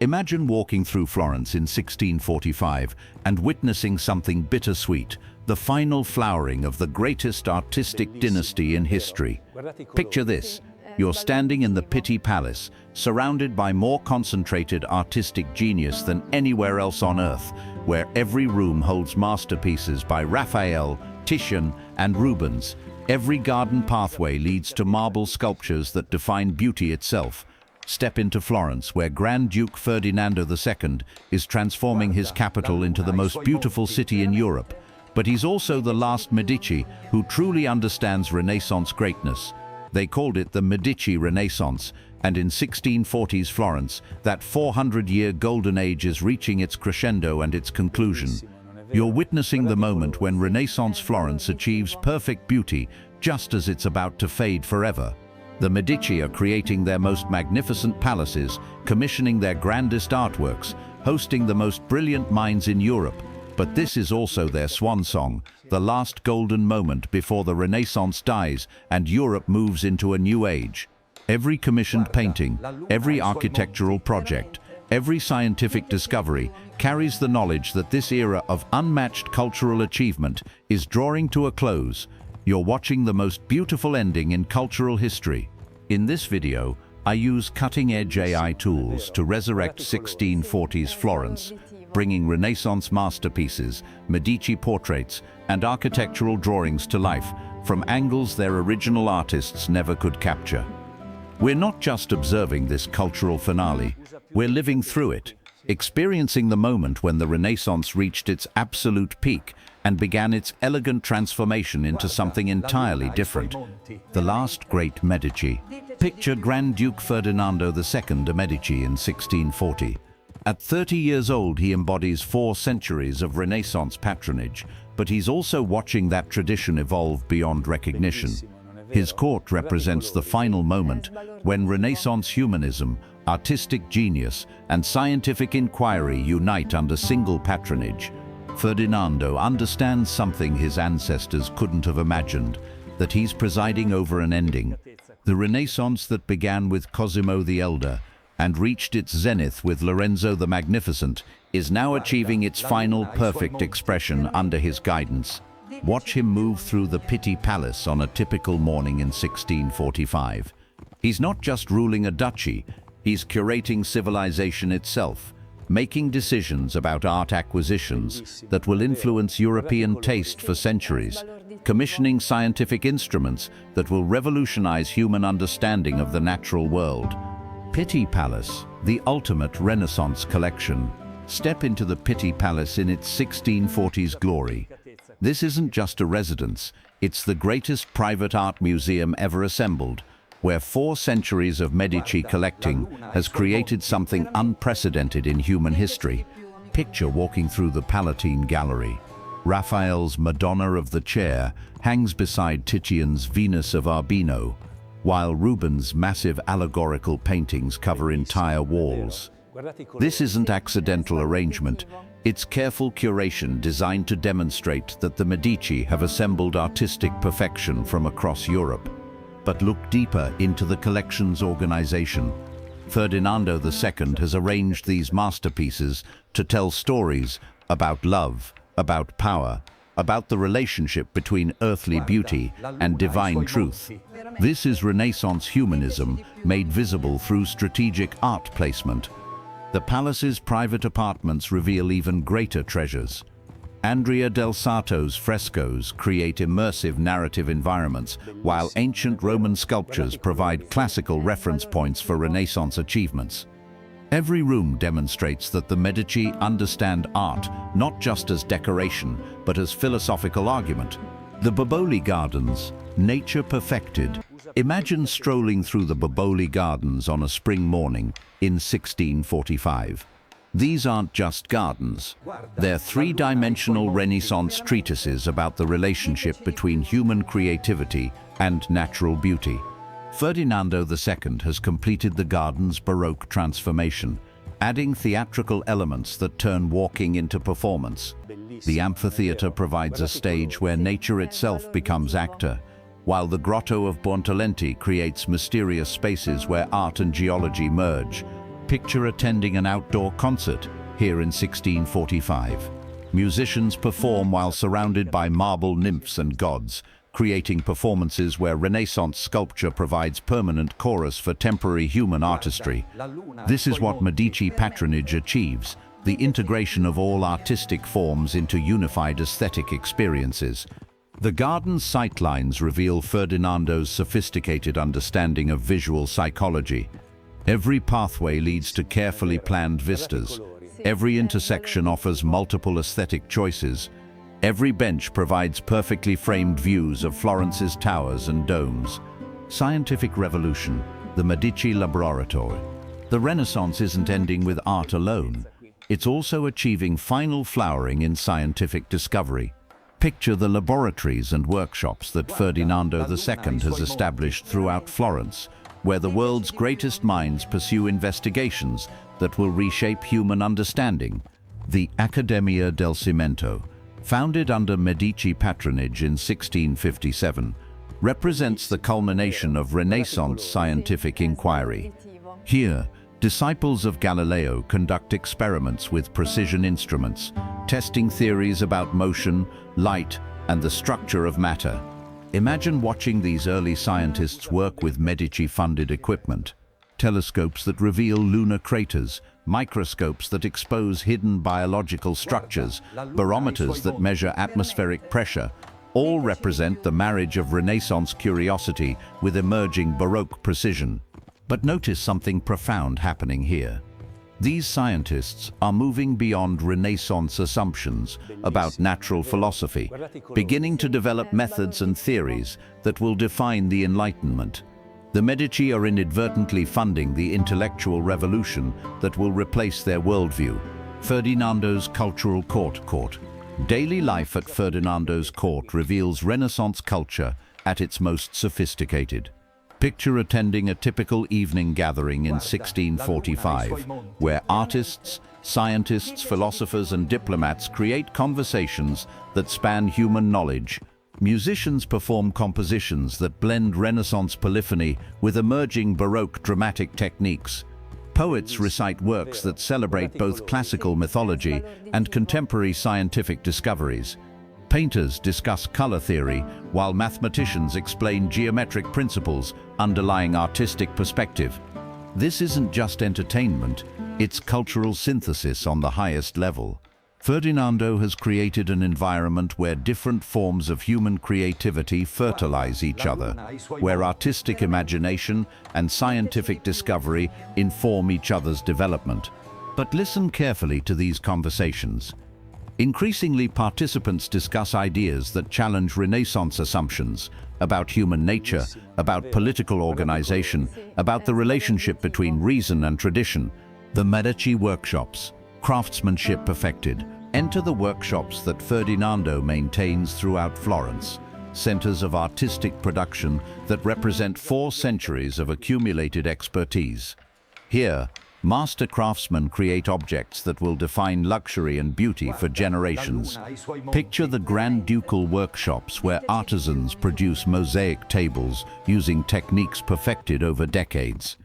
Imagine walking through Florence in 1645 and witnessing something bittersweet, the final flowering of the greatest artistic dynasty in history. Picture this. You're standing in the Pitti Palace, surrounded by more concentrated artistic genius than anywhere else on earth, where every room holds masterpieces by Raphael, Titian, and Rubens. Every garden pathway leads to marble sculptures that define beauty itself. Step into Florence, where Grand Duke Ferdinando II is transforming his capital into the most beautiful city in Europe. But he's also the last Medici who truly understands Renaissance greatness. They called it the Medici Renaissance, and in 1640s Florence, that 400-year golden age is reaching its crescendo and its conclusion. You're witnessing the moment when Renaissance Florence achieves perfect beauty, just as it's about to fade forever. The Medici are creating their most magnificent palaces, commissioning their grandest artworks, hosting the most brilliant minds in Europe. But this is also their swan song, the last golden moment before the Renaissance dies and Europe moves into a new age. Every commissioned painting, every architectural project, every scientific discovery carries the knowledge that this era of unmatched cultural achievement is drawing to a close. You're watching the most beautiful ending in cultural history. In this video, I use cutting-edge AI tools to resurrect 1640s Florence, bringing Renaissance masterpieces, Medici portraits, and architectural drawings to life from angles their original artists never could capture. We're not just observing this cultural finale, we're living through it, experiencing the moment when the Renaissance reached its absolute peak and began its elegant transformation into something entirely different. The last great Medici. Picture Grand Duke Ferdinando II de' Medici in 1640. At 30 years old, he embodies 4 centuries of Renaissance patronage, but he's also watching that tradition evolve beyond recognition. His court represents the final moment when Renaissance humanism, artistic genius, and scientific inquiry unite under single patronage. Ferdinando understands something his ancestors couldn't have imagined, that he's presiding over an ending. The Renaissance that began with Cosimo the Elder and reached its zenith with Lorenzo the Magnificent is now achieving its final perfect expression under his guidance. Watch him move through the Pitti Palace on a typical morning in 1645. He's not just ruling a duchy, he's curating civilization itself, making decisions about art acquisitions that will influence European taste for centuries, commissioning scientific instruments that will revolutionize human understanding of the natural world. Pitti Palace, the ultimate Renaissance collection. Step into the Pitti Palace in its 1640s glory. This isn't just a residence, it's the greatest private art museum ever assembled, where 4 centuries of Medici collecting has created something unprecedented in human history. Picture walking through the Palatine Gallery. Raphael's Madonna of the Chair hangs beside Titian's Venus of Urbino, while Rubens' massive allegorical paintings cover entire walls. This isn't accidental arrangement, it's careful curation designed to demonstrate that the Medici have assembled artistic perfection from across Europe. But look deeper into the collection's organization. Ferdinando II has arranged these masterpieces to tell stories about love, about power, about the relationship between earthly beauty and divine truth. This is Renaissance humanism made visible through strategic art placement. The palace's private apartments reveal even greater treasures. Andrea del Sarto's frescoes create immersive narrative environments, while ancient Roman sculptures provide classical reference points for Renaissance achievements. Every room demonstrates that the Medici understand art not just as decoration, but as philosophical argument. The Boboli Gardens, nature perfected. Imagine strolling through the Boboli Gardens on a spring morning in 1645. These aren't just gardens. They're 3-dimensional Renaissance treatises about the relationship between human creativity and natural beauty. Ferdinando II has completed the garden's baroque transformation, adding theatrical elements that turn walking into performance. The amphitheater provides a stage where nature itself becomes actor, while the Grotto of Buontalenti creates mysterious spaces where art and geology merge. Picture attending an outdoor concert here in 1645. Musicians perform while surrounded by marble nymphs and gods, creating performances where Renaissance sculpture provides permanent chorus for temporary human artistry. This is what Medici patronage achieves, the integration of all artistic forms into unified aesthetic experiences. The garden's sightlines reveal Ferdinando's sophisticated understanding of visual psychology. Every pathway leads to carefully planned vistas. Every intersection offers multiple aesthetic choices. Every bench provides perfectly framed views of Florence's towers and domes. Scientific revolution, the Medici laboratory. The Renaissance isn't ending with art alone. It's also achieving final flowering in scientific discovery. Picture the laboratories and workshops that Ferdinando II has established throughout Florence, where the world's greatest minds pursue investigations that will reshape human understanding. The Accademia del Cimento, founded under Medici patronage in 1657, represents the culmination of Renaissance scientific inquiry. Here, disciples of Galileo conduct experiments with precision instruments, testing theories about motion, light, and the structure of matter. Imagine watching these early scientists work with Medici-funded equipment. Telescopes that reveal lunar craters, microscopes that expose hidden biological structures, barometers that measure atmospheric pressure, all represent the marriage of Renaissance curiosity with emerging Baroque precision. But notice something profound happening here. These scientists are moving beyond Renaissance assumptions about natural philosophy, beginning to develop methods and theories that will define the Enlightenment. The Medici are inadvertently funding the intellectual revolution that will replace their worldview. Ferdinando's cultural court. Daily life at Ferdinando's court reveals Renaissance culture at its most sophisticated. Picture attending a typical evening gathering in 1645, where artists, scientists, philosophers, and diplomats create conversations that span human knowledge. Musicians perform compositions that blend Renaissance polyphony with emerging Baroque dramatic techniques. Poets recite works that celebrate both classical mythology and contemporary scientific discoveries. Painters discuss color theory, while mathematicians explain geometric principles underlying artistic perspective. This isn't just entertainment, it's cultural synthesis on the highest level. Ferdinando has created an environment where different forms of human creativity fertilize each other, where artistic imagination and scientific discovery inform each other's development. But listen carefully to these conversations. Increasingly, participants discuss ideas that challenge Renaissance assumptions about human nature, about political organization, about the relationship between reason and tradition. The Medici workshops, craftsmanship perfected. Enter the workshops that Ferdinando maintains throughout Florence, centers of artistic production that represent 4 centuries of accumulated expertise. Here, master craftsmen create objects that will define luxury and beauty for generations. Picture the Grand Ducal workshops where artisans produce mosaic tables using techniques perfected over decades.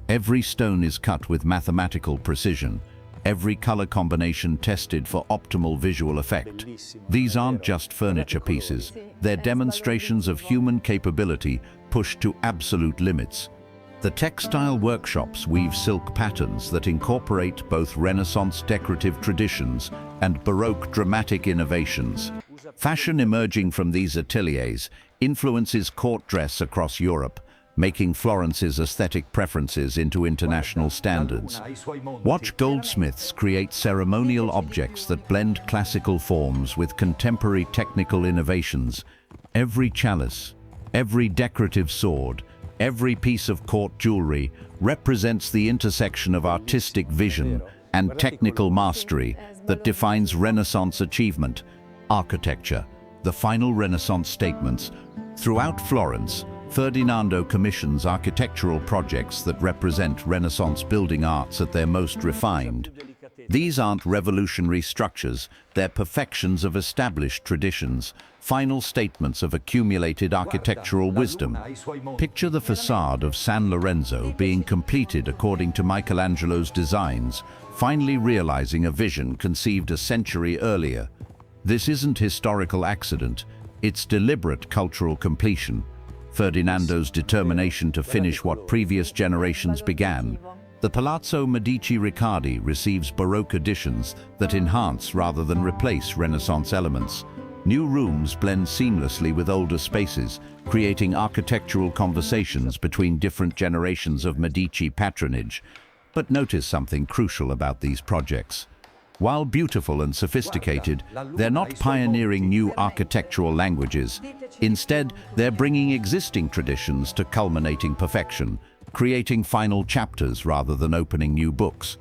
Every stone is cut with mathematical precision, every color combination tested for optimal visual effect. These aren't just furniture pieces, they're demonstrations of human capability pushed to absolute limits. The textile workshops weave silk patterns that incorporate both Renaissance decorative traditions and Baroque dramatic innovations. Fashion emerging from these ateliers influences court dress across Europe, making Florence's aesthetic preferences into international standards. Watch goldsmiths create ceremonial objects that blend classical forms with contemporary technical innovations. Every chalice, every decorative sword, every piece of court jewelry represents the intersection of artistic vision and technical mastery that defines Renaissance achievement. Architecture, the final Renaissance statements. Throughout Florence, Ferdinando commissions architectural projects that represent Renaissance building arts at their most refined. These aren't revolutionary structures, they're perfections of established traditions, final statements of accumulated architectural wisdom. Picture the facade of San Lorenzo being completed according to Michelangelo's designs, finally realizing a vision conceived a century earlier. This isn't historical accident, it's deliberate cultural completion. Ferdinando's determination to finish what previous generations began. The Palazzo Medici Riccardi receives Baroque additions that enhance rather than replace Renaissance elements. New rooms blend seamlessly with older spaces, creating architectural conversations between different generations of Medici patronage. But notice something crucial about these projects. While beautiful and sophisticated, they're not pioneering new architectural languages. Instead, they're bringing existing traditions to culminating perfection, creating final chapters rather than opening new books.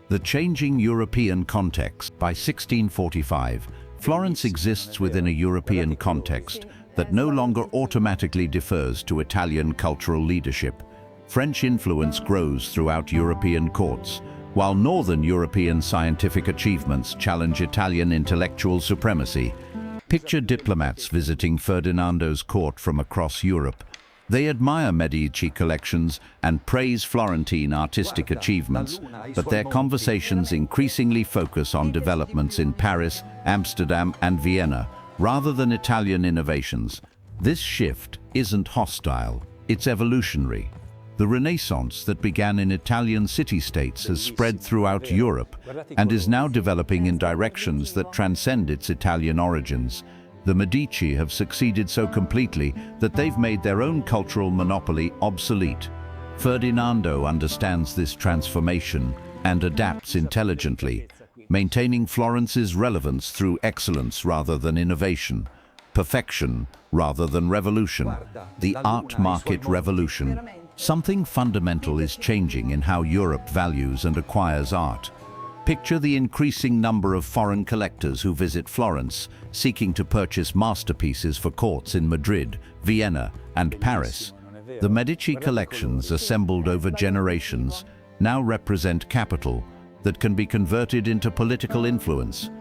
The changing European context. By 1645, Florence exists within a European context that no longer automatically defers to Italian cultural leadership. French influence grows throughout European courts, while Northern European scientific achievements challenge Italian intellectual supremacy. Picture diplomats visiting Ferdinando's court from across Europe. They admire Medici collections and praise Florentine artistic achievements, but their conversations increasingly focus on developments in Paris, Amsterdam, and Vienna, rather than Italian innovations. This shift isn't hostile, it's evolutionary. The Renaissance that began in Italian city-states has spread throughout Europe and is now developing in directions that transcend its Italian origins. The Medici have succeeded so completely that they've made their own cultural monopoly obsolete. Ferdinando understands this transformation and adapts intelligently, maintaining Florence's relevance through excellence rather than innovation, perfection rather than revolution, the art market revolution. Something fundamental is changing in how Europe values and acquires art. Picture the increasing number of foreign collectors who visit Florence, seeking to purchase masterpieces for courts in Madrid, Vienna, and Paris. The Medici collections, assembled over generations, now represent capital that can be converted into political influence.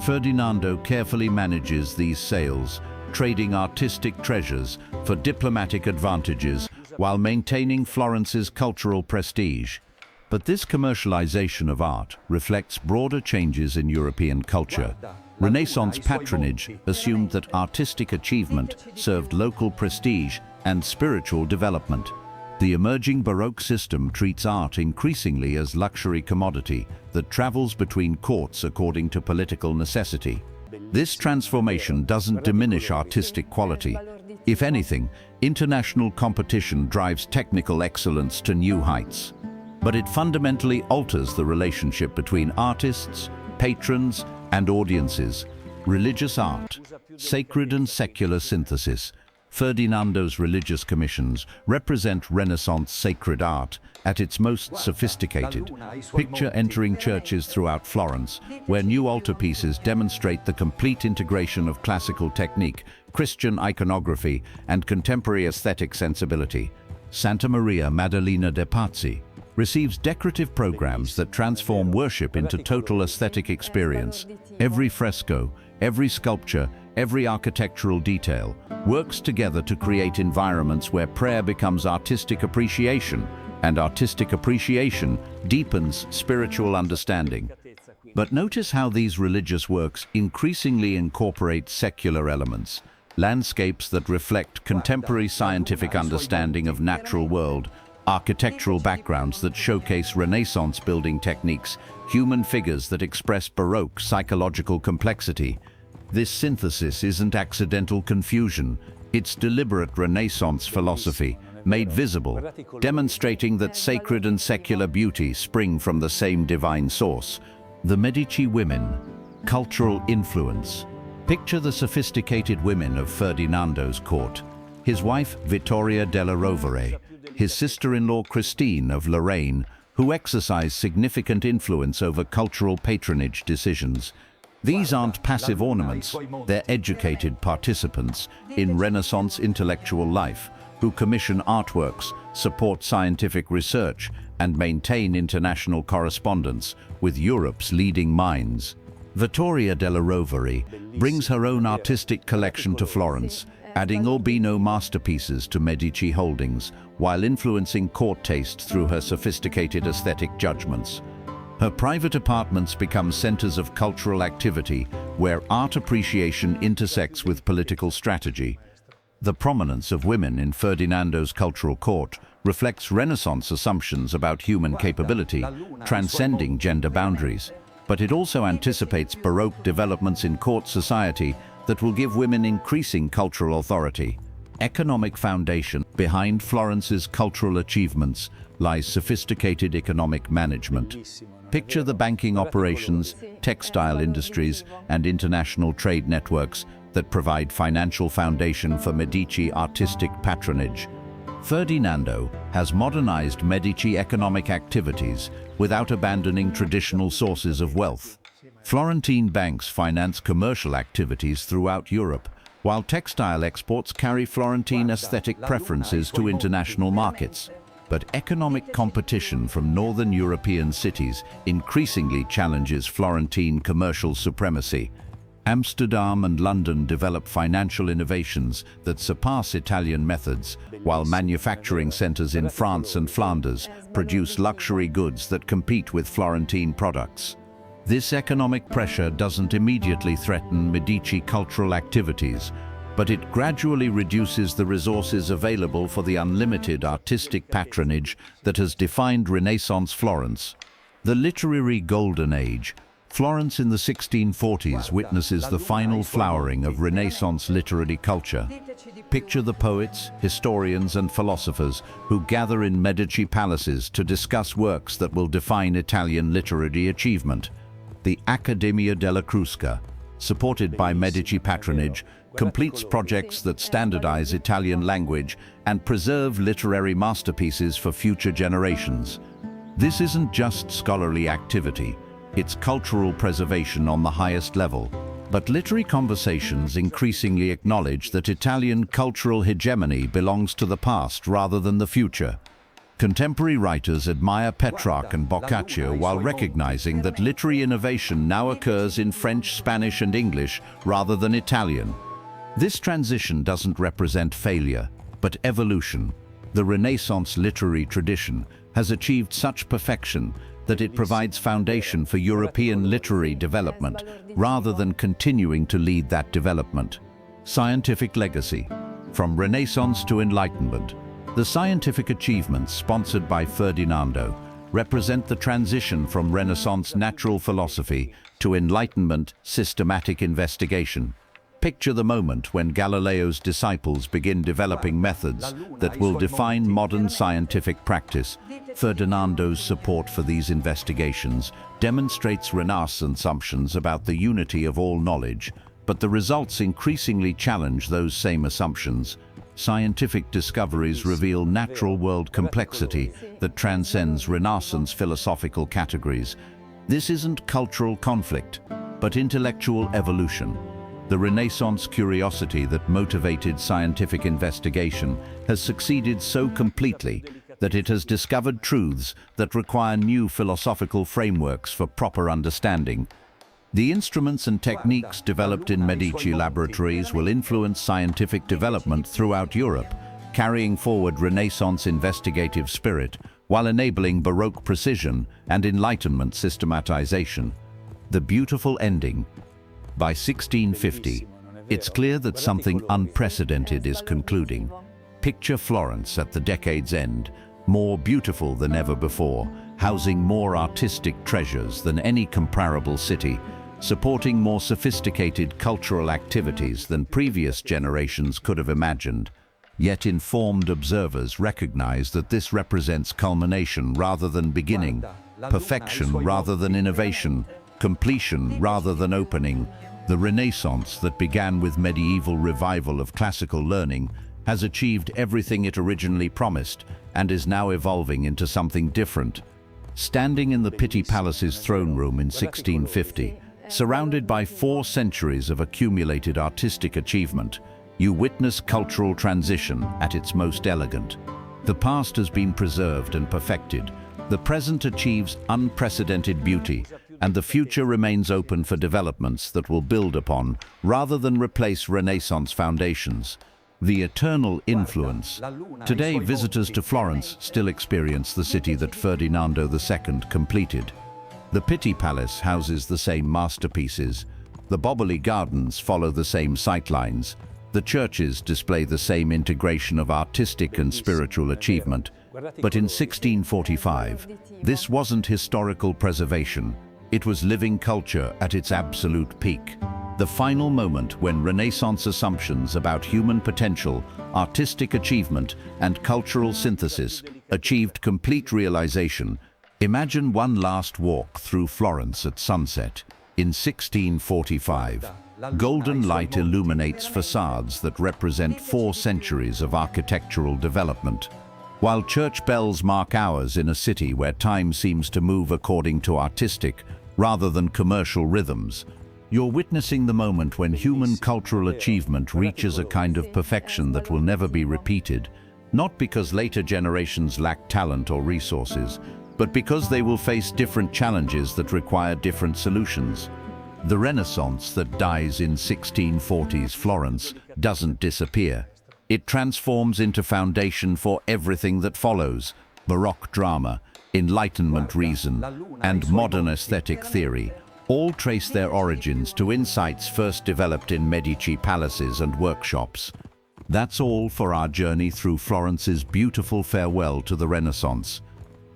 Ferdinando carefully manages these sales, trading artistic treasures for diplomatic advantages while maintaining Florence's cultural prestige. But this commercialization of art reflects broader changes in European culture. Renaissance patronage assumed that artistic achievement served local prestige and spiritual development. The emerging Baroque system treats art increasingly as luxury commodity that travels between courts according to political necessity. This transformation doesn't diminish artistic quality. If anything, international competition drives technical excellence to new heights. But it fundamentally alters the relationship between artists, patrons, and audiences. Religious art, sacred and secular synthesis. Ferdinando's religious commissions represent Renaissance sacred art at its most sophisticated. Picture entering churches throughout Florence, where new altarpieces demonstrate the complete integration of classical technique, Christian iconography, and contemporary aesthetic sensibility. Santa Maria Maddalena de' Pazzi receives decorative programs that transform worship into total aesthetic experience. Every fresco, every sculpture, every architectural detail works together to create environments where prayer becomes artistic appreciation, and artistic appreciation deepens spiritual understanding. But notice how these religious works increasingly incorporate secular elements, landscapes that reflect contemporary scientific understanding of natural world, architectural backgrounds that showcase Renaissance building techniques, human figures that express Baroque psychological complexity. This synthesis isn't accidental confusion, it's deliberate Renaissance philosophy, made visible, demonstrating that sacred and secular beauty spring from the same divine source. The Medici women, cultural influence. Picture the sophisticated women of Ferdinando's court. His wife, Vittoria della Rovere, his sister-in-law Christine of Lorraine, who exercise significant influence over cultural patronage decisions. These aren't passive ornaments, they're educated participants in Renaissance intellectual life, who commission artworks, support scientific research, and maintain international correspondence with Europe's leading minds. Vittoria della Rovere brings her own artistic collection to Florence, adding Urbino masterpieces to Medici holdings, while influencing court taste through her sophisticated aesthetic judgments. Her private apartments become centers of cultural activity where art appreciation intersects with political strategy. The prominence of women in Ferdinando's cultural court reflects Renaissance assumptions about human capability, transcending gender boundaries. But it also anticipates Baroque developments in court society that will give women increasing cultural authority. Economic foundation behind Florence's cultural achievements lies sophisticated economic management. Picture the banking operations, textile industries, and international trade networks that provide financial foundation for Medici artistic patronage. Ferdinando has modernized Medici economic activities without abandoning traditional sources of wealth. Florentine banks finance commercial activities throughout Europe, while textile exports carry Florentine aesthetic preferences to international markets. But economic competition from northern European cities increasingly challenges Florentine commercial supremacy. Amsterdam and London develop financial innovations that surpass Italian methods, while manufacturing centers in France and Flanders produce luxury goods that compete with Florentine products. This economic pressure doesn't immediately threaten Medici cultural activities, but it gradually reduces the resources available for the unlimited artistic patronage that has defined Renaissance Florence. The literary golden age, Florence in the 1640s witnesses the final flowering of Renaissance literary culture. Picture the poets, historians, and philosophers who gather in Medici palaces to discuss works that will define Italian literary achievement. The Accademia della Crusca, supported by Medici patronage, completes projects that standardize Italian language and preserve literary masterpieces for future generations. This isn't just scholarly activity. It's cultural preservation on the highest level. But literary conversations increasingly acknowledge that Italian cultural hegemony belongs to the past rather than the future. Contemporary writers admire Petrarch and Boccaccio while recognizing that literary innovation now occurs in French, Spanish, and English rather than Italian. This transition doesn't represent failure, but evolution. The Renaissance literary tradition has achieved such perfection that it provides foundation for European literary development, rather than continuing to lead that development. Scientific legacy. From Renaissance to Enlightenment, the scientific achievements sponsored by Ferdinando represent the transition from Renaissance natural philosophy to Enlightenment systematic investigation. Picture the moment when Galileo's disciples begin developing methods that will define modern scientific practice. Ferdinando's support for these investigations demonstrates Renaissance assumptions about the unity of all knowledge, but the results increasingly challenge those same assumptions. Scientific discoveries reveal natural world complexity that transcends Renaissance philosophical categories. This isn't cultural conflict, but intellectual evolution. The Renaissance curiosity that motivated scientific investigation has succeeded so completely that it has discovered truths that require new philosophical frameworks for proper understanding. The instruments and techniques developed in Medici laboratories will influence scientific development throughout Europe, carrying forward Renaissance investigative spirit while enabling Baroque precision and Enlightenment systematization. The beautiful ending. By 1650, it's clear that something unprecedented is concluding. Picture Florence at the decade's end, more beautiful than ever before, housing more artistic treasures than any comparable city, supporting more sophisticated cultural activities than previous generations could have imagined. Yet informed observers recognize that this represents culmination rather than beginning, perfection rather than innovation, completion rather than opening. The Renaissance that began with medieval revival of classical learning has achieved everything it originally promised and is now evolving into something different. Standing in the Pitti Palace's throne room in 1650, surrounded by 4 centuries of accumulated artistic achievement, You witness cultural transition at its most elegant. The past has been preserved and perfected. The present achieves unprecedented beauty, and the future remains open for developments that will build upon, rather than replace Renaissance foundations. The eternal influence. Today, visitors to Florence still experience the city that Ferdinando II completed. The Pitti Palace houses the same masterpieces. The Boboli Gardens follow the same sightlines. The churches display the same integration of artistic and spiritual achievement. But in 1645, this wasn't historical preservation. It was living culture at its absolute peak. The final moment when Renaissance assumptions about human potential, artistic achievement, and cultural synthesis achieved complete realization. Imagine one last walk through Florence at sunset. In 1645, golden light illuminates facades that represent 4 centuries of architectural development. While church bells mark hours in a city where time seems to move according to artistic rather than commercial rhythms, you're witnessing the moment when human cultural achievement reaches a kind of perfection that will never be repeated, not because later generations lack talent or resources, but because they will face different challenges that require different solutions. The Renaissance that dies in 1640s Florence doesn't disappear. It transforms into foundation for everything that follows: Baroque drama, Enlightenment reason, and modern aesthetic theory. All trace their origins to insights first developed in Medici palaces and workshops. That's all for our journey through Florence's beautiful farewell to the Renaissance.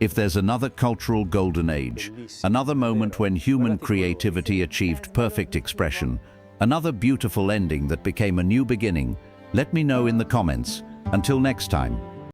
If there's another cultural golden age, another moment when human creativity achieved perfect expression, another beautiful ending that became a new beginning, let me know in the comments. Until next time.